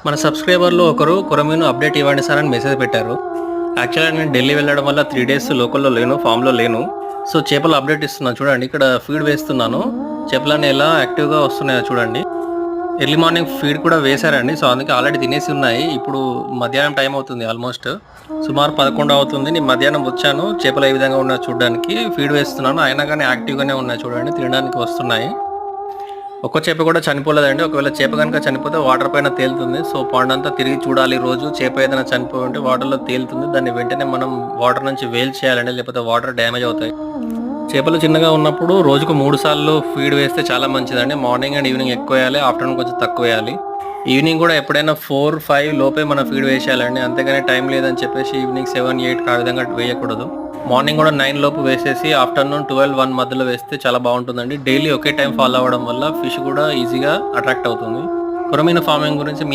మన సబ్స్క్రైబర్‌లో ఒకరు కొరమీను అప్డేట్ ఇవ్వండి సార్ అని మెసేజ్ పెట్టారు. యాక్చువల్‌గా నేను ఢిల్లీ వెళ్ళడం వల్ల 3 డేస్ లోకల్‌లో లేను, ఫామ్‌లో లేను. సో, చేపల అప్డేట్ ఇస్తున్నాను చూడండి. ఇక్కడ ఫీడ్ వేస్తున్నాను. చేపలన్నీ ఎలా యాక్టివ్‌గా వస్తున్నాయో చూడండి. ఎర్లీ మార్నింగ్ ఫీడ్ కూడా వేశారండి. సో, అందుకే ఆల్రెడీ తినేసి ఉన్నాయి. ఇప్పుడు మధ్యాహ్నం టైం అవుతుంది ఆల్మోస్ట్. సుమారు 11 అవుతుంది. నేను మధ్యాహ్నం వచ్చాను. చేపలు ఏ విధంగా ఉన్నాయో చూడడానికి. ఫీడ్ వేస్తున్నాను. అయినా గానీ యాక్టివ్‌గానే ఉన్నాయి చూడండి. తినడానికి వస్తున్నాయి. ఒక్క చేప కూడా చనిపోలేదండి. ఒకవేళ చేప గనుక చనిపోతే వాటర్ పైన తేలుతుంది. సో, పాండంతా తిరిగి చూడాలి రోజు. చేప ఏదైనా చనిపోయి ఉంటే వాటర్‌లో తేలుతుంది. దాన్ని వెంటనే మనం వాటర్ నుంచి వేలు చేయాలండి. లేకపోతే వాటర్ డ్యామేజ్ అవుతాయి. చేపలు చిన్నగా ఉన్నప్పుడు రోజుకు 3 సార్లు ఫీడ్ వేస్తే చాలా మంచిదండి. మార్నింగ్ అండ్ ఈవినింగ్ ఎక్కువేయాలి. ఆఫ్టర్‌నూన్ కొంచెం తక్కువేయాలి. ఈవినింగ్ కూడా ఎప్పుడైనా 4, 5 లోపే మనం ఫీడ్ వేసేయాలండి. అంతేగాని టైం లేదని చెప్పేసి ఈవినింగ్ 7, 8 ఆ విధంగా వేయకూడదు. మార్నింగ్ కూడా 9 లోపు వేసేసి ఆఫ్టర్‌నూన్ 12, 1 మధ్యలో వేస్తే చాలా బాగుంటుందండి. డైలీ ఒకే టైం ఫాలో అవ్వడం వల్ల ఫిష్ కూడా ఈజీగా అట్రాక్ట్ అవుతుంది. కొరమీను ఫార్మింగ్ గురించి